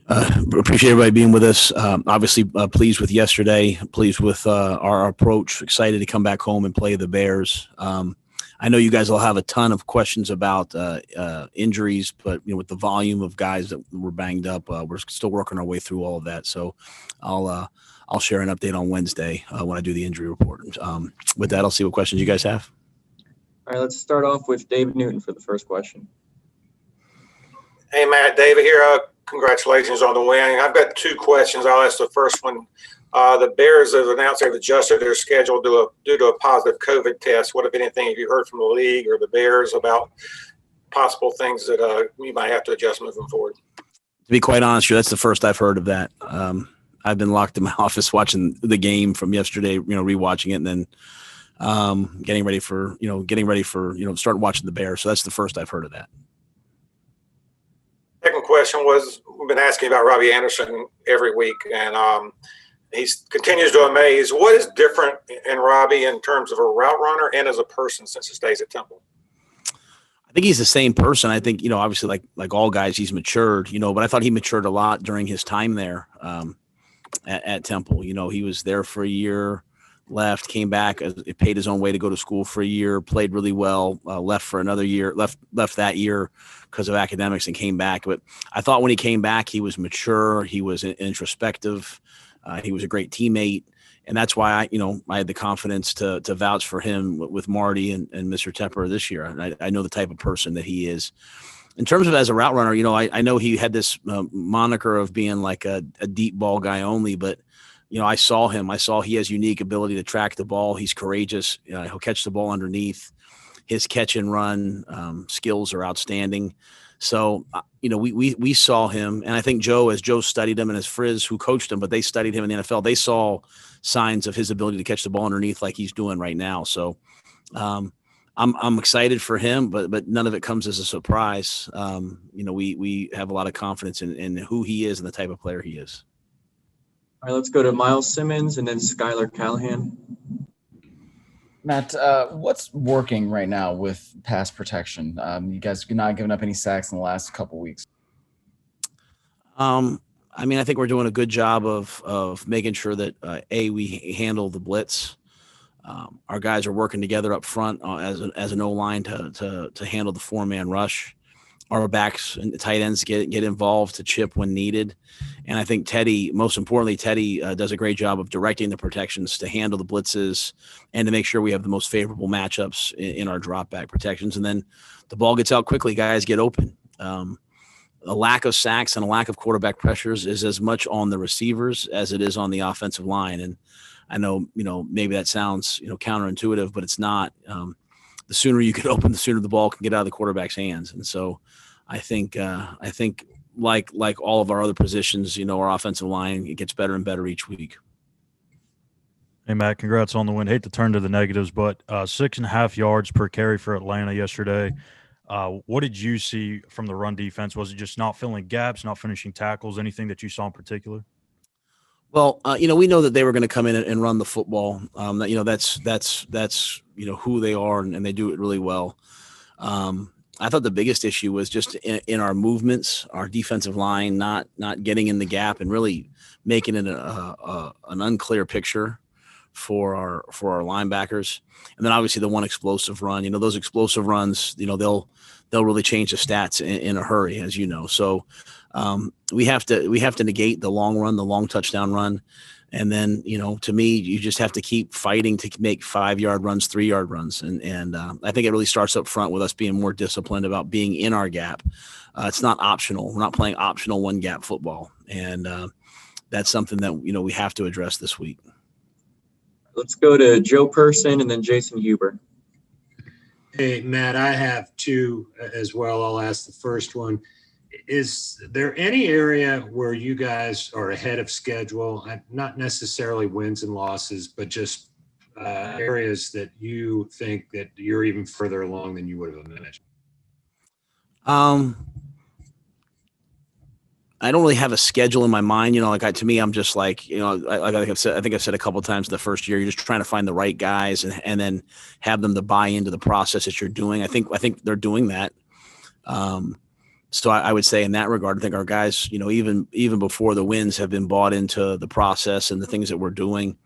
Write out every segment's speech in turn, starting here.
Appreciate everybody being with us. Obviously, pleased with yesterday, pleased with our approach, excited to come back home and play the Bears. I know you guys will have a ton of questions about injuries, but with the volume of guys that were banged up, we're still working our way through all of that. So I'll share an update on Wednesday when I do the injury report. With that, I'll see what questions you guys have. All right, let's start off with David Newton for the first question. Hey, Matt, David here. Congratulations on the win. I've got two questions. I'll ask the first one. The Bears have announced they've adjusted their schedule due to a positive COVID test. What, if anything, have you heard from the league or the Bears about possible things that we might have to adjust moving forward? To be quite honest, that's the first I've heard of that. I've been locked in my office watching the game from yesterday, rewatching it, and then getting ready for starting watching the Bears. So that's the first I've heard of that. Second question was, we've been asking about Robby Anderson every week, and he continues to amaze. What is different in Robby in terms of a route runner and as a person since he stays at Temple? I think he's the same person. I think, obviously like all guys, he's matured, but I thought he matured a lot during his time there at Temple. He was there for a year, left, came back, paid his own way to go to school for a year, played really well, left for another year, left that year because of academics and came back. But I thought when he came back, he was mature, he was introspective, he was a great teammate. And that's why I had the confidence to vouch for him with Marty and Mr. Tepper this year. And I know the type of person that he is. In terms of as a route runner, I know he had this moniker of being like a deep ball guy only, but I saw him. I saw he has unique ability to track the ball. He's courageous. He'll catch the ball underneath. His catch and run skills are outstanding. So, we saw him, and I think Joe studied him, and as Frizz, who coached him, but they studied him in the NFL, they saw signs of his ability to catch the ball underneath like he's doing right now. So I'm excited for him, but none of it comes as a surprise. We have a lot of confidence in who he is and the type of player he is. All right, let's go to Miles Simmons and then Skylar Callahan. Matt, what's working right now with pass protection? You guys are not giving up any sacks in the last couple weeks. I think we're doing a good job of making sure that we handle the blitz. Our guys are working together up front as an O-line to handle the 4-man rush. Our backs and the tight ends get involved to chip when needed. And I think most importantly, Teddy does a great job of directing the protections to handle the blitzes and to make sure we have the most favorable matchups in our drop back protections. And then the ball gets out quickly, guys get open. A lack of sacks and a lack of quarterback pressures is as much on the receivers as it is on the offensive line. And I know, maybe that sounds, counterintuitive, but it's not. The sooner you get open, the sooner the ball can get out of the quarterback's hands. And so I think like all of our other positions, our offensive line, it gets better and better each week. Hey, Matt, congrats on the win. Hate to turn to the negatives, but 6.5 yards per carry for Atlanta yesterday. What did you see from the run defense? Was it just not filling gaps, not finishing tackles, anything that you saw in particular? Well, we know that they were going to come in and run the football. That's who they are, and they do it really well. I thought the biggest issue was just in our movements, our defensive line not getting in the gap and really making it an unclear picture for our linebackers. And then obviously the one explosive run. Those explosive runs, they'll really change the stats in a hurry, as you know. So we have to negate the long run, the long touchdown run. And then, to me, you just have to keep fighting to make 5-yard runs, 3-yard runs. And I think it really starts up front with us being more disciplined about being in our gap. It's not optional. We're not playing optional one-gap football. And that's something that, we have to address this week. Let's go to Joe Person and then Jason Huber. Hey, Matt, I have two as well. I'll ask the first one. Is there any area where you guys are ahead of schedule, not necessarily wins and losses, but just areas that you think that you're even further along than you would have imagined? I don't really have a schedule in my mind. To me, I'm just like, I think I've said a couple of times the first year, you're just trying to find the right guys and then have them to buy into the process that you're doing. I think they're doing that. So I would say in that regard, I think our guys, even before the wins, have been bought into the process and the things that we're doing.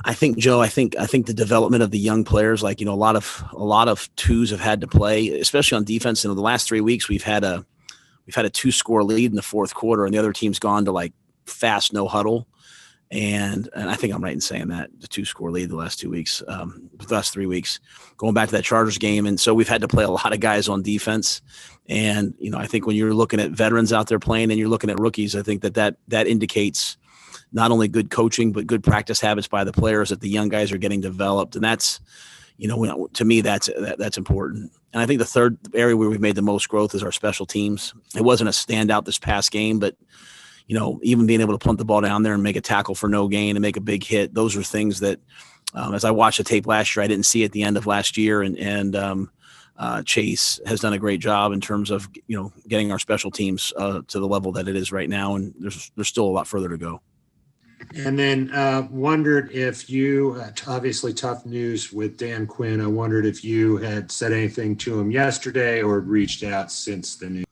I think, Joe, I think the development of the young players, like, a lot of twos have had to play, especially on defense. In the last 3 weeks, we've had a 2-score lead in the fourth quarter, and the other team's gone to like fast no huddle. And I think I'm right in saying that, the 2-score lead the last 2 weeks, the last 3 weeks, going back to that Chargers game. And so we've had to play a lot of guys on defense. And, I think when you're looking at veterans out there playing and you're looking at rookies, I think that indicates not only good coaching, but good practice habits by the players, that the young guys are getting developed. And that's, to me, that's important. And I think the third area where we've made the most growth is our special teams. It wasn't a standout this past game, but even being able to punt the ball down there and make a tackle for no gain and make a big hit, those are things that, as I watched the tape last year, I didn't see at the end of last year. And Chase has done a great job in terms of, getting our special teams to the level that it is right now. And there's still a lot further to go. And then wondered if you, obviously tough news with Dan Quinn, I wondered if you had said anything to him yesterday or reached out since the news.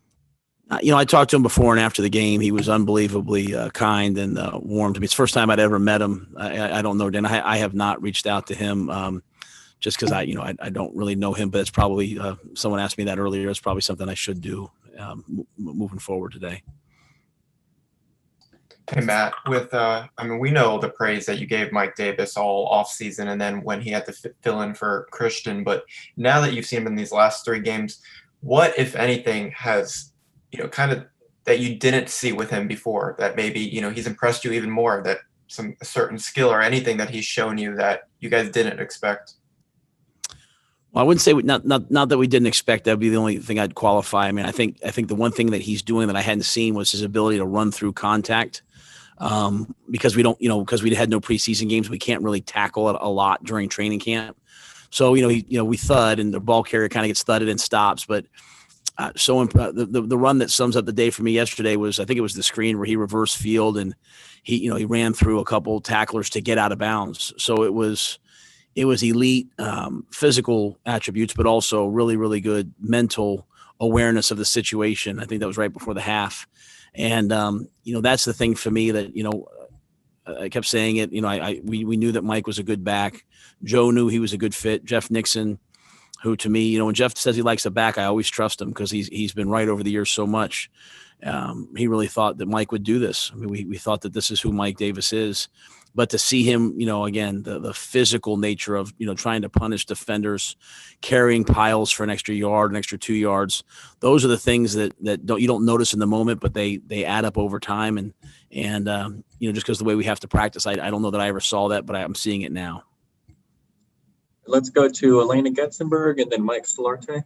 I talked to him before and after the game. He was unbelievably kind and warm to me. It's the first time I'd ever met him. I don't know Dan. I have not reached out to him just because I don't really know him. But it's probably someone asked me that earlier. It's probably something I should do moving forward today. Hey, Matt, we know the praise that you gave Mike Davis all offseason and then when he had to fill in for Christian. But now that you've seen him in these last 3 games, what, if anything, has, kind of that you didn't see with him before that maybe, he's impressed you even more, that a certain skill or anything that he's shown you that you guys didn't expect? Well, I wouldn't say not that we didn't expect. That'd be the only thing I'd qualify. I mean, I think the one thing that he's doing that I hadn't seen was his ability to run through contact. Because we don't, because we had no preseason games, we can't really tackle it a lot during training camp. So, we thud and the ball carrier kind of gets thudded and stops. But the run that sums up the day for me yesterday was, I think it was the screen where he reverse field and he ran through a couple tacklers to get out of bounds. So it was elite physical attributes, but also really, really good mental awareness of the situation. I think that was right before the half. And, that's the thing for me that, I kept saying it, we knew that Mike was a good back. Joe knew he was a good fit. Jeff Nixon, who to me, when Jeff says he likes a back, I always trust him because he's been right over the years so much. He really thought that Mike would do this. I mean, we thought that this is who Mike Davis is. But to see him, again, the physical nature of, trying to punish defenders, carrying piles for an extra yard, an extra 2 yards, those are the things that you don't notice in the moment, but they add up over time. And just because the way we have to practice, I don't know that I ever saw that, but I'm seeing it now. Let's go to Elena Getzenberg and then Mike Solarte.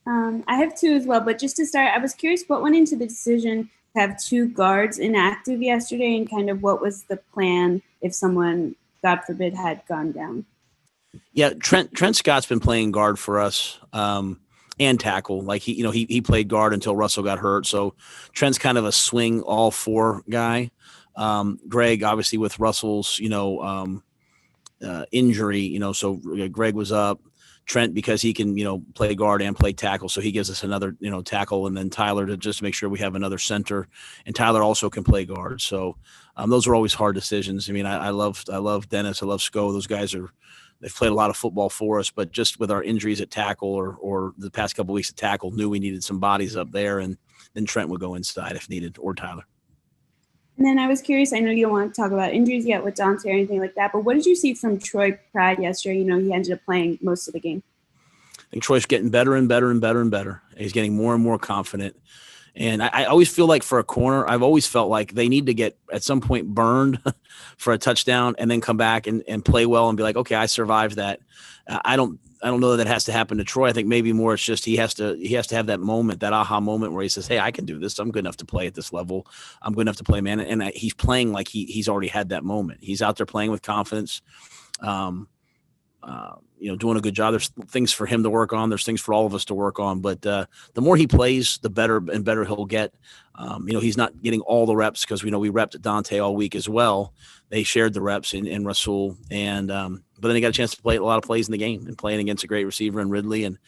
I have 2 as well, but just to start, I was curious what went into the decision to have 2 guards inactive yesterday and kind of what was the plan if someone, God forbid, had gone down? Yeah, Trent Scott's been playing guard for us and tackle. Like he played guard until Russell got hurt. So Trent's kind of a swing all 4 guy. Greg, obviously with Russell's, injury, so Greg was up. Trent, because he can, play guard and play tackle. So he gives us another, tackle, and then Tyler to just make sure we have another center. And Tyler also can play guard. So those are always hard decisions. I mean, I love Dennis. I love Sco. Those guys they've played a lot of football for us, but just with our injuries at tackle or the past couple of weeks at tackle, knew we needed some bodies up there. And then Trent would go inside if needed, or Tyler. And then I was curious, I know you don't want to talk about injuries yet with Dante or anything like that, but what did you see from Troy Pride yesterday? He ended up playing most of the game. I think Troy's getting better and better and better and better. He's getting more and more confident. And I always feel like for a corner, I've always felt like they need to get at some point burned for a touchdown and then come back and play well and be like, okay, I survived that. I don't know that has to happen to Troy. I think maybe more it's just he has to have that moment, that aha moment where he says, hey, I can do this. I'm good enough to play at this level. I'm good enough to play, man. And he's playing like he's already had that moment. He's out there playing with confidence, doing a good job. There's things for him to work on. There's things for all of us to work on. But the more he plays, the better and better he'll get. He's not getting all the reps because we repped Dante all week as well. They shared the reps in Rhule, and but then he got a chance to play a lot of plays in the game and playing against a great receiver in Ridley. And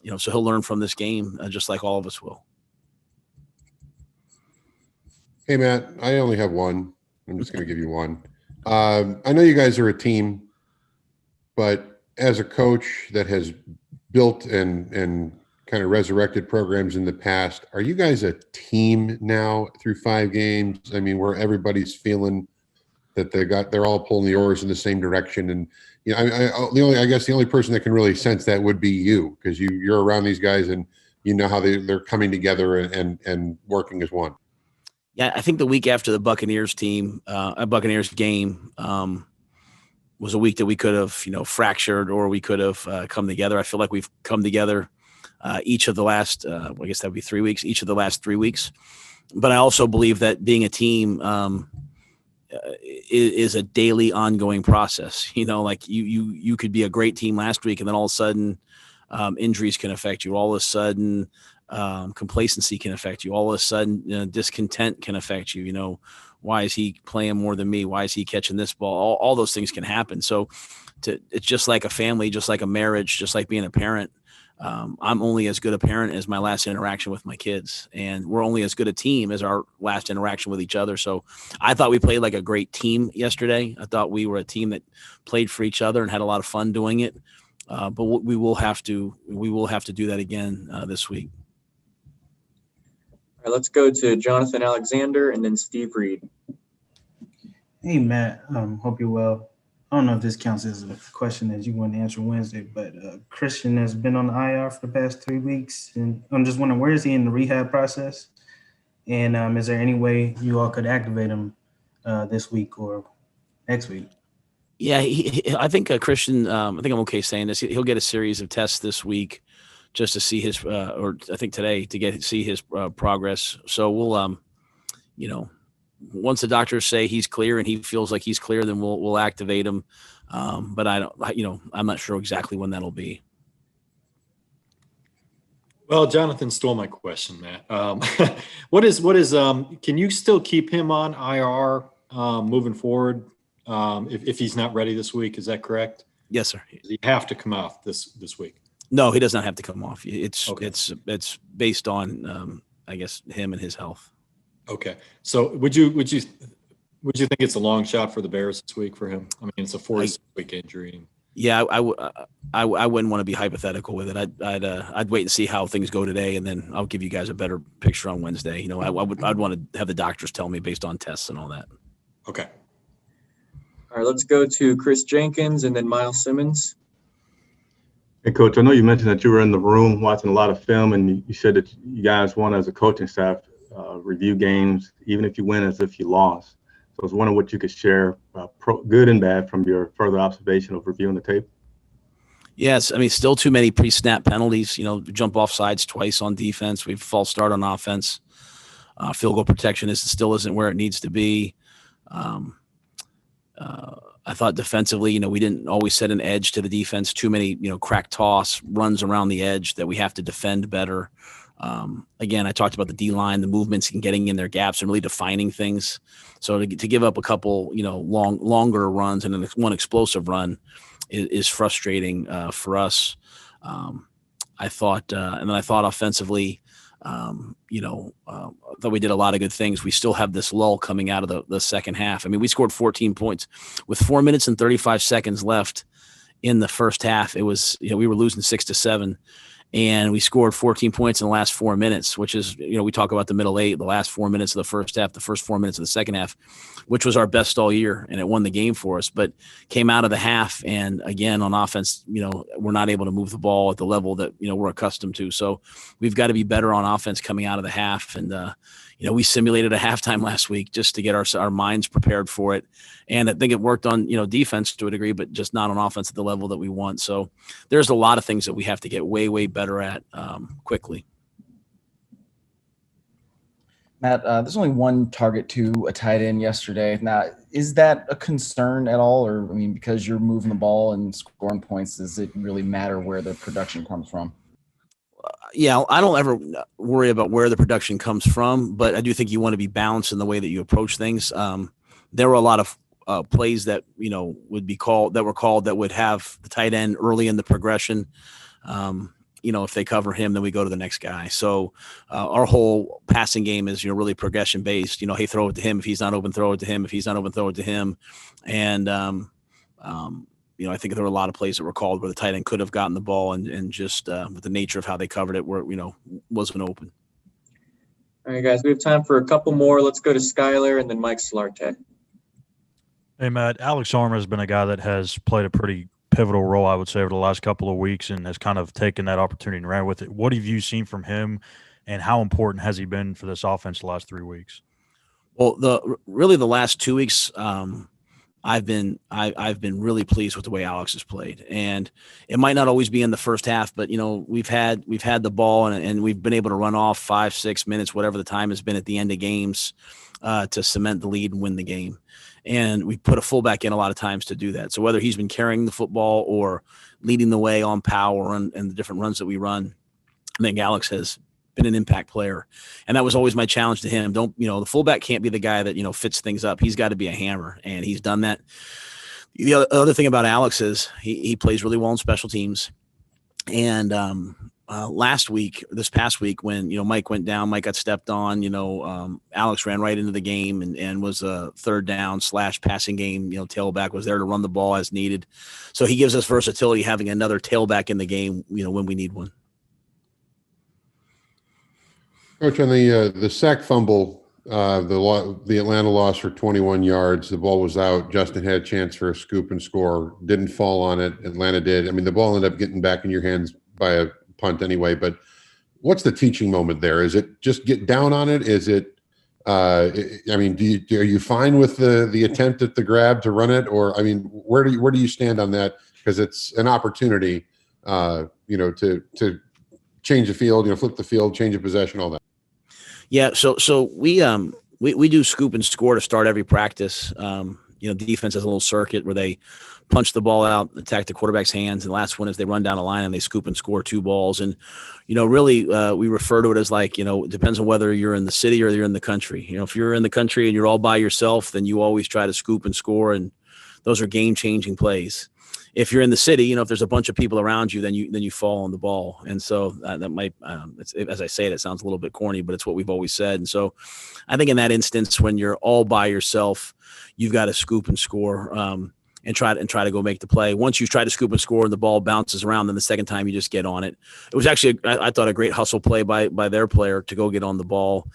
so he'll learn from this game just like all of us will. Hey, Matt, I only have one. I'm just going to give you one. I know you guys are a team, but as a coach that has built and kind of resurrected programs in the past, are you guys a team now through 5 games? I mean, where everybody's feeling that they're all pulling the oars in the same direction, and I guess the only person that can really sense that would be you, because you're around these guys and you know how they're coming together and working as one. Yeah, I think the week after the Buccaneers game was a week that we could have, fractured, or we could have come together. I feel like we've come together each of the last, I guess that would be 3 weeks, each of the last 3 weeks. But I also believe that being a team is a daily ongoing process. Like you could be a great team last week, and then all of a sudden injuries can affect you. All of a sudden complacency can affect you. All of a sudden discontent can affect you. Why is he playing more than me? Why is he catching this ball? All those things can happen. So it's just like a family, just like a marriage, just like being a parent. I'm only as good a parent as my last interaction with my kids, and we're only as good a team as our last interaction with each other. So I thought we played like a great team yesterday. I thought we were a team that played for each other and had a lot of fun doing it. But we will have to do that again this week. All right, let's go to Jonathan Alexander and then Steve Reed. Hey, Matt. Hope you're well. I don't know if this counts as a question that you want to answer Wednesday, but Christian has been on the IR for the past 3 weeks, and I'm just wondering, where is he in the rehab process? And is there any way you all could activate him this week or next week? Yeah, I think Christian, I think I'm okay saying this. He'll get a series of tests this week just to see his, or I think today to see his progress. So we'll, once the doctors say he's clear and he feels like he's clear, then we'll activate him. But I'm not sure exactly when that'll be. Well, Jonathan stole my question, Matt. Can you still keep him on IR moving forward if he's not ready this week? Is that correct? Yes, sir. Does he have to come off this week? No, he does not have to come off. It's okay. It's based on I guess him and his health. Okay. So would you think it's a long shot for the Bears this week for him? I mean, it's a 4-week injury. Yeah, I wouldn't want to be hypothetical with it. I'd wait and see how things go today, and then I'll give you guys a better picture on Wednesday. I'd want to have the doctors tell me based on tests and all that. Okay. All right, let's go to Chris Jenkins and then Miles Simmons. Hey, Coach, I know you mentioned that you were in the room watching a lot of film, and you said that you guys want, as a coaching staff, review games, even if you win, as if you lost. So I was wondering what you could share, good and bad, from your further observation of reviewing the tape. Yes, I mean, still too many pre-snap penalties. Jump off sides twice on defense. We've false start on offense. Field goal protection still isn't where it needs to be. I thought defensively, we didn't always set an edge to the defense. Too many, crack toss runs around the edge that we have to defend better. Again, I talked about the D-line, the movements and getting in their gaps and really defining things. So to give up a couple, longer runs and then one explosive run is frustrating for us. I thought offensively, I thought we did a lot of good things. We still have this lull coming out of the second half. I mean, we scored 14 points with 4 minutes and 35 seconds left in the first half. It was, we were losing 6-7. And we scored 14 points in the last 4 minutes, which is, we talk about the middle eight, the last 4 minutes of the first half, the first 4 minutes of the second half, which was our best all year. And it won the game for us, but came out of the half. And again, on offense, we're not able to move the ball at the level that, we're accustomed to. So we've got to be better on offense coming out of the half. And, we simulated a halftime last week just to get our minds prepared for it. And I think it worked on, defense to a degree, but just not on offense at the level that we want. So there's a lot of things that we have to get way, way better at quickly. Matt, there's only one target to a tight end yesterday. Now, is that a concern at all? Or, because you're moving the ball and scoring points, does it really matter where the production comes from? Yeah, I don't ever worry about where the production comes from, but I do think you want to be balanced in the way that you approach things. There were a lot of plays that, were called that would have the tight end early in the progression. if they cover him, then we go to the next guy. So our whole passing game is, really progression based. Hey, throw it to him. If he's not open, throw it to him. If he's not open, throw it to him. And, I think there were a lot of plays that were called where the tight end could have gotten the ball and just with the nature of how they covered it, where, wasn't open. All right, guys, we have time for a couple more. Let's go to Skylar and then Mike Solarte. Hey, Matt, Alex Armour has been a guy that has played a pretty pivotal role, I would say, over the last couple of weeks and has kind of taken that opportunity and ran with it. What have you seen from him, and how important has he been for this offense the last 3 weeks? Well, the last 2 weeks, I've been really pleased with the way Alex has played, and it might not always be in the first half, but we've had the ball and we've been able to run off 5-6 minutes, whatever the time has been at the end of games, to cement the lead and win the game. And we put a fullback in a lot of times to do that. So whether he's been carrying the football or leading the way on power and the different runs that we run, I think Alex has been an impact player. And that was always my challenge to him. The fullback can't be the guy that, fits things up. He's got to be a hammer, and he's done that. The other thing about Alex is he plays really well in special teams. And this past week, when Mike went down, Mike got stepped on. Alex ran right into the game and was a third down / passing game. Tailback was there to run the ball as needed. So he gives us versatility, having another tailback in the game. When we need one. Coach, on the sack fumble, the Atlanta loss for 21 yards, the ball was out. Justin had a chance for a scoop and score, didn't fall on it. Atlanta did. I mean, the ball ended up getting back in your hands by a punt anyway, but what's the teaching moment there? Is it just get down on it? Is it, are you fine with the attempt at the grab to run it? Or, where do you stand on that? Because it's an opportunity, to change the field, flip the field, change of possession, all that. Yeah. So we do scoop and score to start every practice. Defense has a little circuit where they punch the ball out, attack the quarterback's hands. And the last one is they run down a line and they scoop and score 2 balls. And, really we refer to it as it depends on whether you're in the city or you're in the country. If you're in the country and you're all by yourself, then you always try to scoop and score. And those are game-changing plays. If you're in the city, if there's a bunch of people around you, then you fall on the ball. And so that might, as I say it sounds a little bit corny, but it's what we've always said. And so I think in that instance, when you're all by yourself, you've got to scoop and score and try to go make the play. Once you try to scoop and score and the ball bounces around, then the second time you just get on it. It was actually, I thought, a great hustle play by their player to go get on the ball.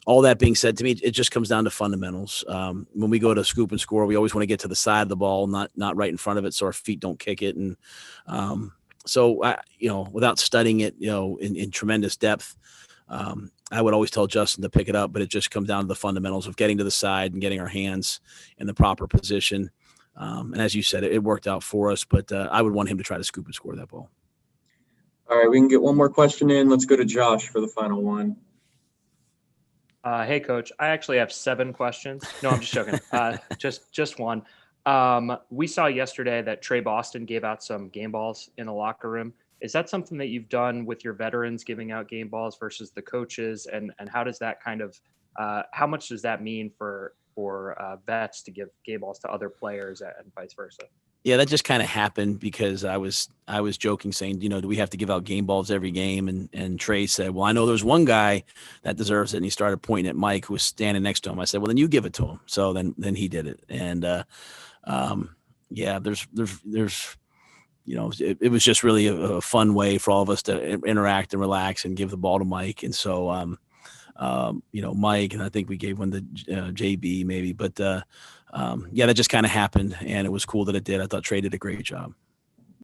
All that being said, to me, it just comes down to fundamentals. When we go to scoop and score, we always want to get to the side of the ball, not right in front of it, so our feet don't kick it. And without studying it, in tremendous depth, I would always tell Justin to pick it up, but it just comes down to the fundamentals of getting to the side and getting our hands in the proper position. And as you said, it worked out for us, but I would want him to try to scoop and score that ball. All right, we can get one more question in. Let's go to Josh for the final one. Hey, Coach. I actually have 7 questions. No, I'm just joking. Just one. We saw yesterday that Trey Boston gave out some game balls in the locker room. Is that something that you've done with your veterans, giving out game balls versus the coaches? And how does that kind of how much does that mean for vets to give game balls to other players and vice versa? Yeah, that just kind of happened because I was joking, saying, do we have to give out game balls every game? And Trey said, well, I know there's one guy that deserves it. And he started pointing at Mike, who was standing next to him. I said, well, then you give it to him. So then he did it. And it was just really a fun way for all of us to interact and relax and give the ball to Mike. And so, Mike, and I think we gave one to JB maybe, but that just kind of happened, and it was cool that it did. I thought Trey did a great job.